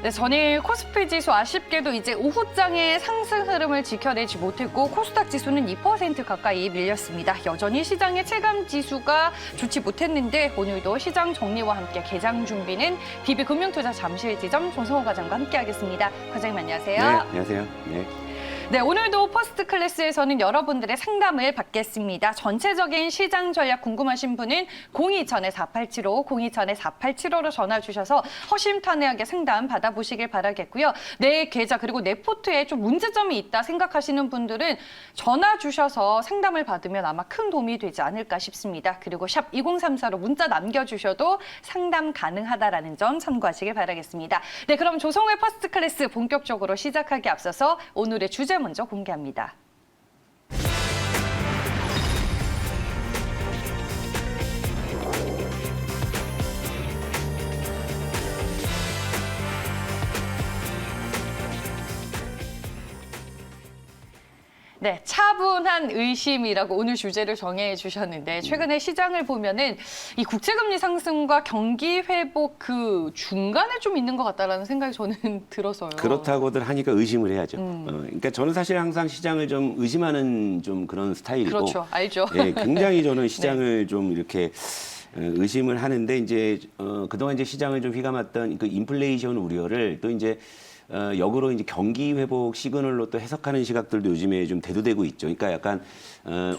네, 전일 코스피 지수 아쉽게도 이제 오후장의 상승 흐름을 지켜내지 못했고 코스닥 지수는 2% 가까이 밀렸습니다. 여전히 시장의 체감 지수가 좋지 못했는데 오늘도 시장 정리와 함께 개장 준비는 DB금융투자 잠실지점 조성호 과장과 함께하겠습니다. 과장님 안녕하세요. 네, 안녕하세요. 네. 네, 오늘도 퍼스트 클래스에서는 여러분들의 상담을 받겠습니다. 전체적인 시장 전략 궁금하신 분은 027-4875, 027-4875로 전화 주셔서 허심탄회하게 상담 받아보시길 바라겠고요. 내 계좌 그리고 내 포트에 좀 문제점이 있다 생각하시는 분들은 전화 주셔서 상담을 받으면 아마 큰 도움이 되지 않을까 싶습니다. 그리고 샵 2034로 문자 남겨주셔도 상담 가능하다라는 점 참고하시길 바라겠습니다. 네, 그럼 조성호의 퍼스트 클래스 본격적으로 시작하기 앞서서 오늘의 주제 먼저 공개합니다. 네, 차분한 의심이라고 오늘 주제를 정해 주셨는데 최근에 시장을 보면은 이 국채금리 상승과 경기 회복 그 중간에 좀 있는 것 같다라는 생각이 저는 들어서요. 그렇다고들 하니까 의심을 해야죠. 그러니까 저는 사실 항상 시장을 좀 의심하는 좀 그런 스타일이고, 그렇죠, 알죠. 네, 굉장히 저는 시장을 좀 이렇게 의심을 하는데 이제 그동안 이제 시장을 좀 휘감았던 그 인플레이션 우려를 또 이제 역으로 이제 경기 회복 시그널로 또 해석하는 시각들도 요즘에 좀 대두되고 있죠. 그러니까 약간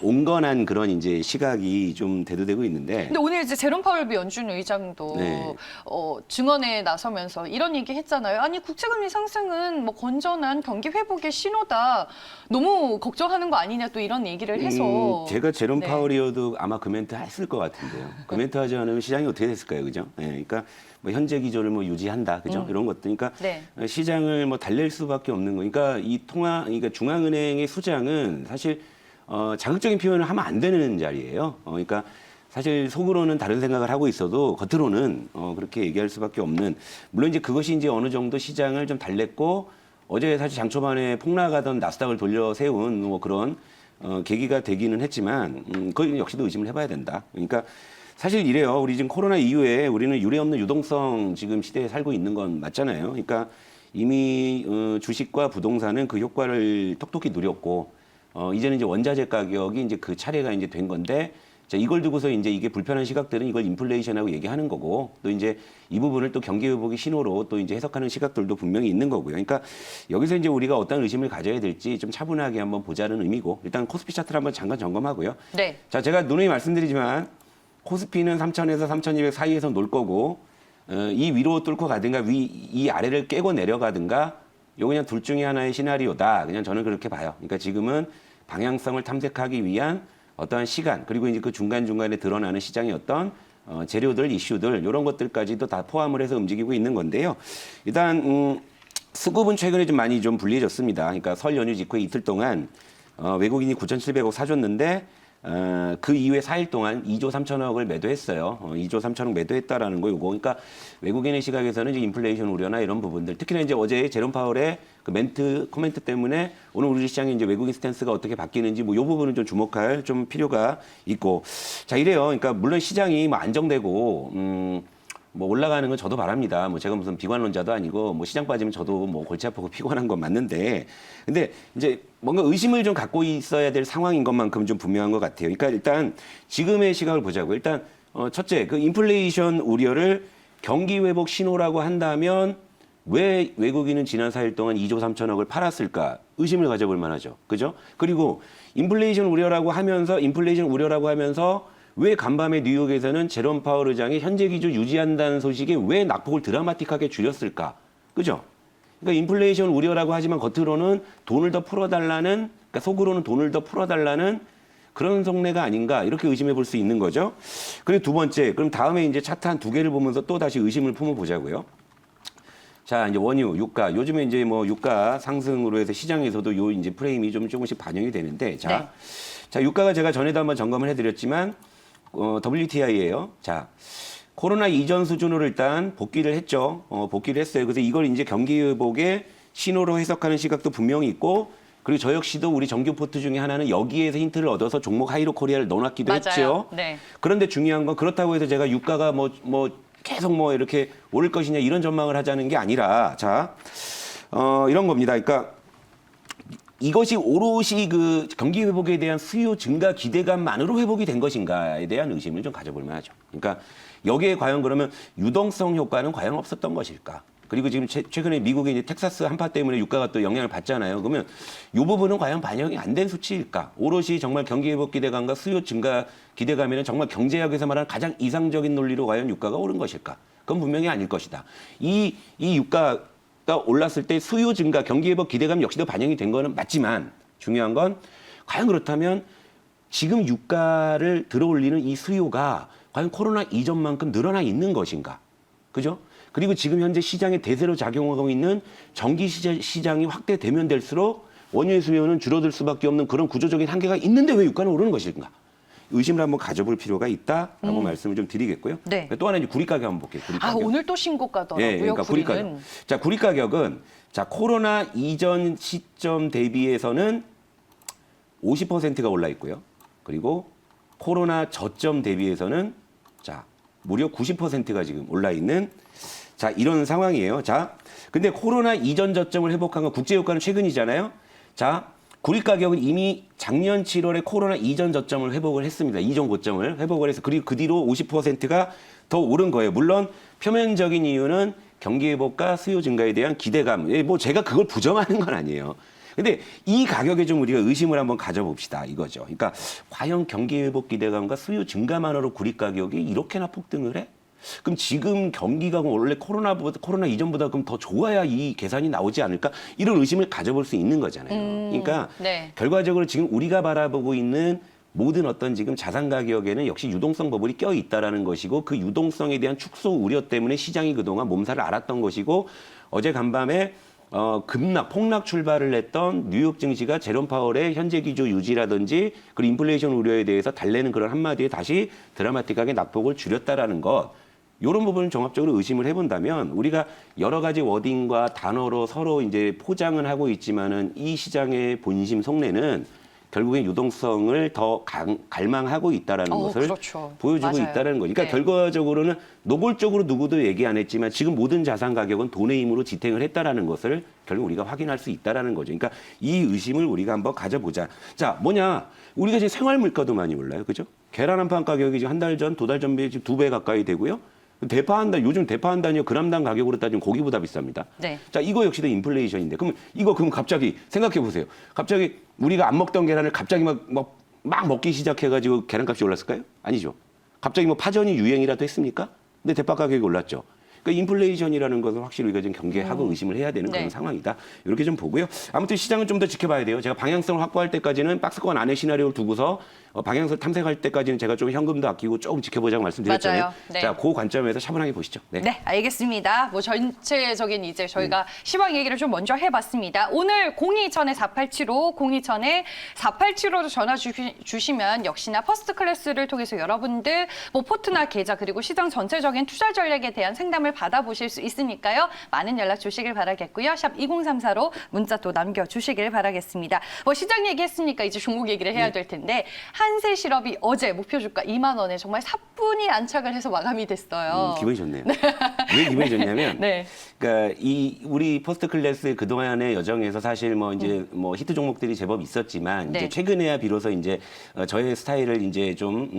온건한 그런 이제 시각이 좀 대두되고 있는데. 근데 오늘 이제 제롬 파월 미 연준 의장도 네. 증언에 나서면서 이런 얘기 했잖아요. 아니 국채금리 상승은 뭐 건전한 경기 회복의 신호다. 너무 걱정하는 거 아니냐 또 이런 얘기를 해서. 제가 제롬 네. 파월이어도 아마 그 멘트 했을 것 같은데요. 그 멘트 하지 않으면 시장이 어떻게 됐을까요, 그죠? 네, 그러니까 뭐 현재 기조를 뭐 유지한다, 그죠? 이런 것들. 그러니까 네. 시장을 뭐 달랠 수밖에 없는 거. 그러니까 그러니까 중앙은행의 수장은 사실 자극적인 표현을 하면 안 되는 자리예요. 그러니까 사실 속으로는 다른 생각을 하고 있어도 겉으로는 그렇게 얘기할 수밖에 없는. 물론 이제 그것이 이제 어느 정도 시장을 좀 달랬고 어제 사실 장 초반에 폭락하던 나스닥을 돌려 세운 뭐 그런 계기가 되기는 했지만 그걸 역시도 의심을 해봐야 된다. 그러니까 사실 이래요. 우리 지금 코로나 이후에 우리는 유례없는 유동성 지금 시대에 살고 있는 건 맞잖아요. 그러니까 이미 주식과 부동산은 그 효과를 톡톡히 누렸고 이제는 이제 원자재 가격이 이제 그 차례가 이제 된 건데 자, 이걸 두고서 이제 이게 불편한 시각들은 이걸 인플레이션하고 얘기하는 거고 또 이제 이 부분을 또 경기 회복의 신호로 또 이제 해석하는 시각들도 분명히 있는 거고요. 그러니까 여기서 이제 우리가 어떤 의심을 가져야 될지 좀 차분하게 한번 보자는 의미고 일단 코스피 차트를 한번 잠깐 점검하고요. 네. 자, 제가 누누이 말씀드리지만 코스피는 3,000에서 3,200 사이에서 놀 거고 이 위로 뚫고 가든가 이 아래를 깨고 내려가든가 요 그냥 둘 중에 하나의 시나리오다. 그냥 저는 그렇게 봐요. 그러니까 지금은 방향성을 탐색하기 위한 어떠한 시간 그리고 이제 그 중간중간에 드러나는 시장의 어떤 재료들, 이슈들 이런 것들까지도 다 포함을 해서 움직이고 있는 건데요. 일단 수급은 최근에 좀 많이 좀 불리해졌습니다. 그러니까 설 연휴 직후에 이틀 동안 외국인이 9,700억 사줬는데 그 이후에 4일 동안 2조 3천억을 매도했어요. 2조 3천억 매도했다라는 거 요거. 그러니까 외국인의 시각에서는 이제 인플레이션 우려나 이런 부분들, 특히나 이제 어제 제롬 파월의 그 코멘트 때문에 오늘 우리 시장의 이제 외국인 스탠스가 어떻게 바뀌는지 뭐 요 부분은 좀 주목할 좀 필요가 있고. 자, 이래요. 그러니까 물론 시장이 뭐 안정되고 뭐 올라가는 건 저도 바랍니다. 뭐 제가 무슨 비관론자도 아니고 뭐 시장 빠지면 저도 뭐 골치 아프고 피곤한 건 맞는데 근데 이제 뭔가 의심을 좀 갖고 있어야 될 상황인 것만큼 좀 분명한 것 같아요. 그러니까 일단 지금의 시각을 보자고요. 일단 첫째 그 인플레이션 우려를 경기 회복 신호라고 한다면 왜 외국인은 지난 4일 동안 2조 3천억을 팔았을까 의심을 가져볼 만하죠. 그죠? 그리고 인플레이션 우려라고 하면서 왜 간밤에 뉴욕에서는 제롬 파월 의장이 현재 기조 유지한다는 소식에 왜 낙폭을 드라마틱하게 줄였을까? 그죠? 그러니까 인플레이션 우려라고 하지만 겉으로는 돈을 더 풀어달라는, 그러니까 속으로는 돈을 더 풀어달라는 그런 속내가 아닌가 이렇게 의심해 볼 수 있는 거죠. 그리고 두 번째, 그럼 다음에 이제 차트 한 두 개를 보면서 또 다시 의심을 품어보자고요. 자, 이제 원유, 유가. 요즘에 이제 뭐 유가 상승으로 해서 시장에서도 요 이제 프레임이 좀 조금씩 반영이 되는데 자, 네. 자, 유가가 제가 전에도 한번 점검을 해드렸지만 WTI예요. 자, 코로나 이전 수준으로 일단 복귀를 했죠. 복귀를 했어요. 그래서 이걸 이제 경기 회복의 신호로 해석하는 시각도 분명히 있고 그리고 저 역시도 우리 정규 포트 중에 하나는 여기에서 힌트를 얻어서 종목 하이로 코리아를 넣어놨기도 맞아요. 했죠. 네. 그런데 중요한 건 그렇다고 해서 제가 유가가 뭐 계속 뭐 이렇게 오를 것이냐 이런 전망을 하자는 게 아니라 자, 이런 겁니다. 그러니까 이것이 오롯이 그 경기 회복에 대한 수요 증가 기대감만으로 회복이 된 것인가에 대한 의심을 좀 가져볼 만하죠. 그러니까 여기에 과연 그러면 유동성 효과는 과연 없었던 것일까? 그리고 지금 최근에 미국의 이제 텍사스 한파 때문에 유가가 또 영향을 받잖아요. 그러면 이 부분은 과연 반영이 안 된 수치일까? 오롯이 정말 경기 회복 기대감과 수요 증가 기대감에는 정말 경제학에서 말하는 가장 이상적인 논리로 과연 유가가 오른 것일까? 그건 분명히 아닐 것이다. 이 유가가 올랐을 때 수요 증가, 경기 회복 기대감 역시도 반영이 된 거는 맞지만 중요한 건 과연 그렇다면 지금 유가를 들어올리는 이 수요가 과연 코로나 이전만큼 늘어나 있는 것인가? 그죠? 그리고 지금 현재 시장에 대세로 작용하고 있는 전기 시장이 확대되면 될수록 원유의 수요는 줄어들 수밖에 없는 그런 구조적인 한계가 있는데 왜 유가는 오르는 것인가? 의심을 한번 가져볼 필요가 있다라고 말씀을 좀 드리겠고요. 네. 또 하나 이제 구리 가격 한번 볼게요. 구리 가격. 오늘 또 신고가더라고요. 예, 그러니까 구리 가격. 자, 구리 가격은 자 코로나 이전 시점 대비해서는 50%가 올라 있고요. 그리고 코로나 저점 대비해서는 자 무려 90%가 지금 올라 있는 자 이런 상황이에요. 자, 근데 코로나 이전 저점을 회복한 건 국제유가는 최근이잖아요. 자, 구리 가격은 이미 작년 7월에 코로나 이전 저점을 회복을 했습니다. 이전 고점을 회복을 해서 그리고 그 뒤로 50%가 더 오른 거예요. 물론 표면적인 이유는 경기 회복과 수요 증가에 대한 기대감. 뭐 제가 그걸 부정하는 건 아니에요. 근데 이 가격에 좀 우리가 의심을 한번 가져봅시다 이거죠. 그러니까 과연 경기 회복 기대감과 수요 증가만으로 구리 가격이 이렇게나 폭등을 해? 그럼 지금 경기가 원래 코로나 이전보다 그럼 더 좋아야 이 계산이 나오지 않을까? 이런 의심을 가져볼 수 있는 거잖아요. 그러니까 네. 결과적으로 지금 우리가 바라보고 있는 모든 어떤 지금 자산 가격에는 역시 유동성 버블이 껴 있다라는 것이고 그 유동성에 대한 축소 우려 때문에 시장이 그동안 몸살을 앓았던 것이고 어제 간밤에 폭락 출발을 했던 뉴욕 증시가 제롬 파월의 현재 기조 유지라든지 그리고 인플레이션 우려에 대해서 달래는 그런 한마디에 다시 드라마틱하게 낙폭을 줄였다라는 것. 이런 부분을 종합적으로 의심을 해본다면 우리가 여러 가지 워딩과 단어로 서로 이제 포장을 하고 있지만은 이 시장의 본심 속내는 결국엔 유동성을 더 갈망하고 있다라는 것을 그렇죠. 보여주고 맞아요. 있다는 거니까 네. 결과적으로는 노골적으로 누구도 얘기 안 했지만 지금 모든 자산 가격은 돈의 힘으로 지탱을 했다라는 것을 결국 우리가 확인할 수 있다라는 거죠. 그러니까 이 의심을 우리가 한번 가져보자. 자, 뭐냐? 우리가 지금 생활 물가도 많이 올라요, 그죠? 계란 한 판 가격이 지금 한 달 전, 두 달 전에 지금 2배 가까이 되고요. 대파 한 단, 요즘 대파 한 단이요 그람당 가격으로 따지면 고기보다 비쌉니다. 네. 자, 이거 역시도 인플레이션인데. 그럼 갑자기 생각해 보세요. 갑자기 우리가 안 먹던 계란을 갑자기 막 먹기 시작해가지고 계란값이 올랐을까요? 아니죠. 갑자기 뭐 파전이 유행이라도 했습니까? 근데 대파 가격이 올랐죠. 그러니까 인플레이션이라는 것을 확실히 우리가 좀 경계하고 의심을 해야 되는 그런 네. 상황이다. 이렇게 좀 보고요. 아무튼 시장은 좀 더 지켜봐야 돼요. 제가 방향성을 확보할 때까지는 박스권 안에 시나리오를 두고서 방향성 탐색할 때까지는 제가 좀 현금도 아끼고 조금 지켜보자고 말씀드렸잖아요. 맞아요. 네. 자, 그 관점에서 차분하게 보시죠. 네. 네, 알겠습니다. 뭐 전체적인 이제 저희가 시황 얘기를 좀 먼저 해봤습니다. 오늘 027에 4875, 027에 4875로 전화 주시면 역시나 퍼스트 클래스를 통해서 여러분들 뭐 포트나 계좌 그리고 시장 전체적인 투자 전략에 대한 상담을 받아보실 수 있으니까요. 많은 연락 주시길 바라겠고요. 샵 2034로 문자 또 남겨주시길 바라겠습니다. 뭐 시장 얘기했으니까 이제 종목 얘기를 해야 될 텐데 한세실업이 어제 목표 주가 2만 원에 정말 사뿐히 안착을 해서 마감이 됐어요. 기분이 좋네요. 왜 기분이 좋냐면, 네. 그러니까 우리 퍼스트 클래스 그동안의 여정에서 사실 뭐 이제 뭐 히트 종목들이 제법 있었지만 네. 이제 최근에야 비로소 이제 저의 스타일을 이제 좀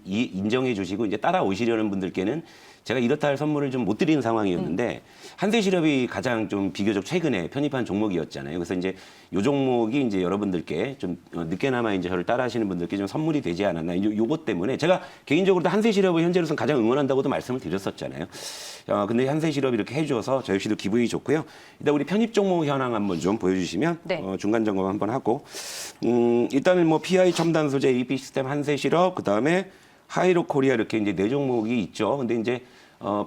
인정해 주시고 이제 따라오시려는 분들께는 제가 이렇다 할 선물을 좀 못 드리는 상황이었는데 한세실업이 가장 좀 비교적 최근에 편입한 종목이었잖아요. 그래서 이제 이 종목이 이제 여러분들께 좀 늦게나마 이제 저를 따라하시는 분들께 좀 선물이 되지 않았나. 요것 때문에 제가 개인적으로도 한세실업을 현재로서는 가장 응원한다고도 말씀을 드렸었잖아요. 근데 한세실업이 이렇게 해줘서 저 역시도 기분이 좋고요. 일단 우리 편입 종목 현황 한번 좀 보여주시면 네. 중간 점검 한번 하고 일단은 뭐 PI 첨단 소재, AP 시스템, 한세실업, 그 다음에 하이로 코리아 이렇게 이제 네 종목이 있죠. 근데 이제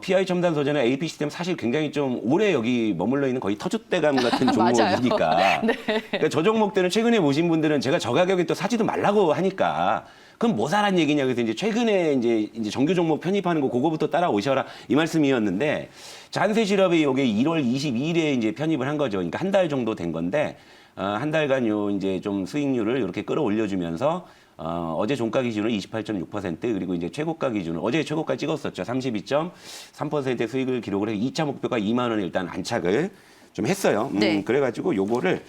PI 첨단 소재나 AP 시스템 사실 굉장히 좀 오래 여기 머물러 있는 거의 터줏대감 같은 종목이니까. 네. 그러니까 저 종목들은 최근에 보신 분들은 제가 저 가격에 또 사지도 말라고 하니까 그럼 뭐 사란 얘기냐 그래서 이제 최근에 이제 정규 종목 편입하는 거 그거부터 따라오셔라 이 말씀이었는데 한세실업이 여기 1월 22일에 이제 편입을 한 거죠. 그러니까 한 달 정도 된 건데 한 달간 요 이제 좀 수익률을 이렇게 끌어올려주면서 어제 종가 기준으로 28.6% 그리고 이제 최고가 기준으로 어제 최고가 찍었었죠. 32.3%의 수익을 기록을 해서 2차 목표가 2만 원을 일단 안착을 좀 했어요. 네. 그래가지고 요거를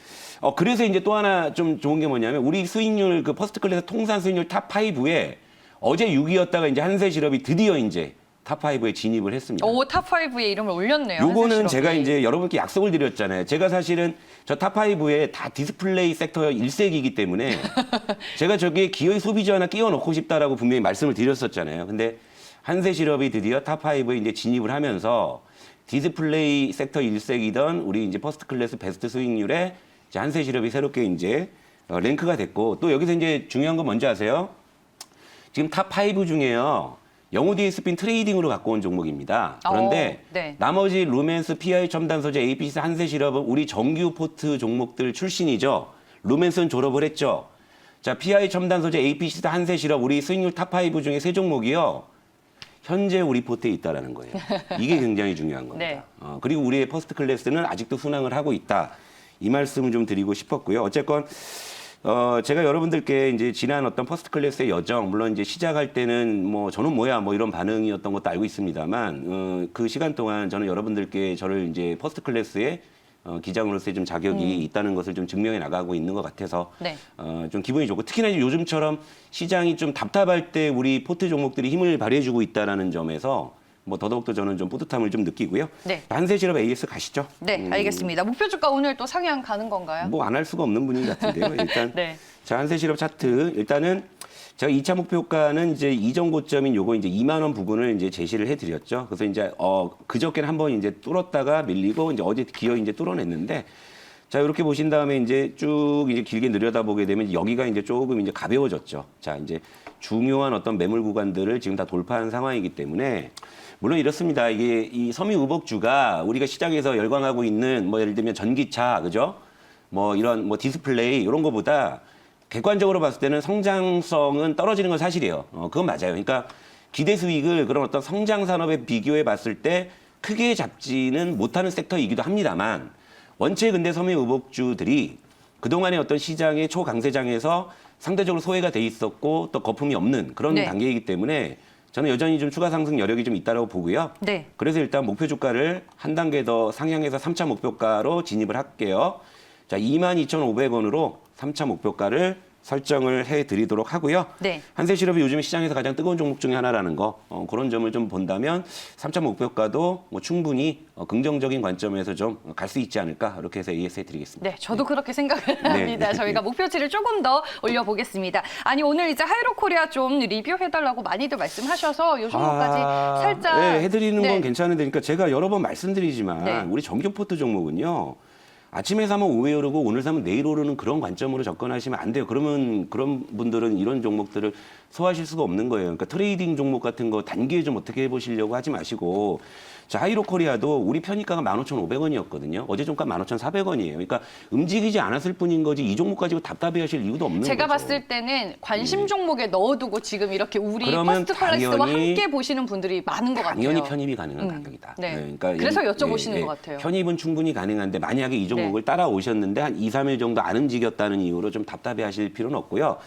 그래서 이제 또 하나 좀 좋은 게 뭐냐면 우리 수익률 그 퍼스트 클래스 통산 수익률 탑 5에 어제 6위였다가 이제 한세실업이 드디어 이제 탑 5에 진입을 했습니다. 오, 탑5에 이름을 올렸네요. 요거는 한세실업이. 제가 이제 여러분께 약속을 드렸잖아요. 제가 사실은 저 탑5에 다 디스플레이 섹터 일색이기 때문에 제가 저기에 기어의 소비자 하나 끼워 넣고 싶다라고 분명히 말씀을 드렸었잖아요. 근데 한세실업이 드디어 탑5에 이제 진입을 하면서 디스플레이 섹터 일색이던 우리 이제 퍼스트 클래스 베스트 수익률에 이제 한세실업이 새롭게 이제 랭크가 됐고 또 여기서 이제 중요한 건 뭔지 아세요? 지금 탑5 중에요. 영호 디스핀 트레이딩으로 갖고 온 종목입니다. 그런데 네. 나머지 루멘스, PI 첨단 소재, APC, 한세실업은 우리 정규 포트 종목들 출신이죠. 루멘스는 졸업을 했죠. 자, PI 첨단 소재, APC, 한세실업 우리 수익률 탑5 중에 세 종목이요. 현재 우리 포트에 있다라는 거예요. 이게 굉장히 중요한 겁니다. 네. 그리고 우리의 퍼스트 클래스는 아직도 순항을 하고 있다. 이 말씀을 좀 드리고 싶었고요. 어쨌건 제가 여러분들께 이제 지난 어떤 퍼스트 클래스의 여정, 물론 이제 시작할 때는 뭐 저는 뭐야 뭐 이런 반응이었던 것도 알고 있습니다만 그 시간 동안 저는 여러분들께 저를 이제 퍼스트 클래스의 기장으로서의 좀 자격이 있다는 것을 좀 증명해 나가고 있는 것 같아서 네. 좀 기분이 좋고 특히나 이제 요즘처럼 시장이 좀 답답할 때 우리 포트 종목들이 힘을 발휘해주고 있다라는 점에서 뭐 더더욱더 저는 좀 뿌듯함을 좀 느끼고요. 네. 한세실업 AS 가시죠. 네, 알겠습니다. 목표 주가 오늘 또 상향 가는 건가요? 뭐 안 할 수가 없는 분위기 같은데요. 일단 네. 자, 한세실업 차트 일단은 제가 2차 목표가는 이제 이전 고점인 요거 이제 2만 원 부분을 이제 제시를 해드렸죠. 그래서 이제 그저께는 한번 이제 뚫었다가 밀리고 이제 어제 기어 이제 뚫어냈는데 자 이렇게 보신 다음에 이제 쭉 이제 길게 들여다보게 되면 여기가 이제 조금 이제 가벼워졌죠. 자 이제 중요한 어떤 매물 구간들을 지금 다 돌파한 상황이기 때문에 물론 이렇습니다. 이게 이 섬유 의복주가 우리가 시장에서 열광하고 있는 뭐 예를 들면 전기차 그죠? 뭐 이런 뭐 디스플레이 이런 거보다 객관적으로 봤을 때는 성장성은 떨어지는 건 사실이에요. 그건 맞아요. 그러니까 기대 수익을 그런 어떤 성장 산업에 비교해 봤을 때 크게 잡지는 못하는 섹터이기도 합니다만 원체 근데 섬유 의복주들이 그동안의 어떤 시장의 초강세장에서 상대적으로 소외가 돼 있었고 또 거품이 없는 그런 네. 단계이기 때문에 저는 여전히 좀 추가 상승 여력이 좀 있다고 보고요. 네. 그래서 일단 목표 주가를 한 단계 더 상향해서 3차 목표가로 진입을 할게요. 자, 22,500원으로 3차 목표가를 설정을 해드리도록 하고요. 네. 한세실업이 요즘 시장에서 가장 뜨거운 종목 중에 하나라는 거 그런 점을 좀 본다면 3차 목표가도 뭐 충분히 긍정적인 관점에서 좀 갈 수 있지 않을까 이렇게 해서 AS 해드리겠습니다. 네, 저도 그렇게 생각을 합니다. 저희가 목표치를 조금 더 올려보겠습니다. 아니, 오늘 이제 하이로코리아 좀 리뷰해달라고 많이들 말씀하셔서 요 종목까지 살짝. 네, 해드리는 네. 건 괜찮은데 그러니까 제가 여러 번 말씀드리지만 네. 우리 정규 포트 종목은요. 아침에 사면 오후에 오르고 오늘 사면 내일 오르는 그런 관점으로 접근하시면 안 돼요. 그러면 그런 분들은 이런 종목들을 소화하실 수가 없는 거예요. 그러니까 트레이딩 종목 같은 거 단기에 좀 어떻게 해보시려고 하지 마시고 자, 하이로코리아도 우리 편입가가 15,500원이었거든요. 어제 종가 15,400원이에요. 그러니까 움직이지 않았을 뿐인 거지 이 종목 가지고 답답해하실 이유도 없는 제가 거죠. 봤을 때는 관심 종목에 넣어두고 지금 이렇게 우리 그러면 퍼스트 클래스와 당연히- 함께 보시는 분들이 많은 것 같아요. 당연히 편입이 가능한 가격이다. 네. 그러니까 그래서 여쭤보시는 것 같아요. 편입은 충분히 가능한데 만약에 이 종목을 따라오셨는데 한 2, 3일 정도 안 움직였다는 이유로 좀 답답해하실 필요는 없고요.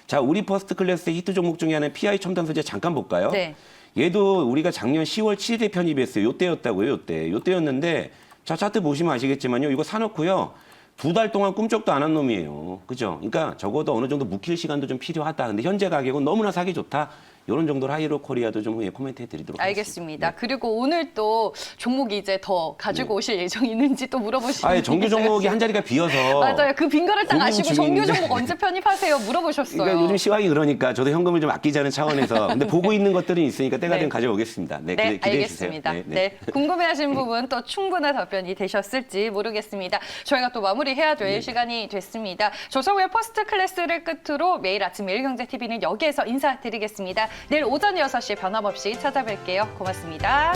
자, 우리 퍼스트 클래스의 히트 종목 중에 하나는 PI 첨단 소재 잠깐 볼까요? 네. 얘도 우리가 작년 10월 7일에 편입했어요. 요때였다고요, 요때. 요때였는데 자, 차트 보시면 아시겠지만요. 이거 사놓고요. 2달 동안 꿈쩍도 안 한 놈이에요. 그죠? 그러니까 적어도 어느 정도 묵힐 시간도 좀 필요하다. 근데 현재 가격은 너무나 사기 좋다. 이런 정도로 하이로코리아도 좀 후에 코멘트 해드리도록 알겠습니다. 하겠습니다. 그리고 오늘 또 종목이 이제 더 가지고 오실 예정이 있는지 또 물어보시는 아예 정규 종목이 한 자리가 비어서 맞아요. 그 빈거를 딱 고민 아시고 정규 중인데. 종목 언제 편입하세요? 물어보셨어요. 그러니까 요즘 시황이 그러니까 저도 현금을 좀 아끼자는 차원에서 근데 보고 있는 것들은 있으니까 때가 네. 되면 가져오겠습니다. 네, 네, 기대해 알겠습니다. 주세요. 네, 궁금해하신 부분 또 충분한 답변이 되셨을지 모르겠습니다. 저희가 또 마무리해야 될 시간이 됐습니다. 조성우의 퍼스트 클래스를 끝으로 매일 아침 매일경제TV는 여기에서 인사드리겠습니다. 내일 오전 6시에 변함없이 찾아뵐게요. 고맙습니다.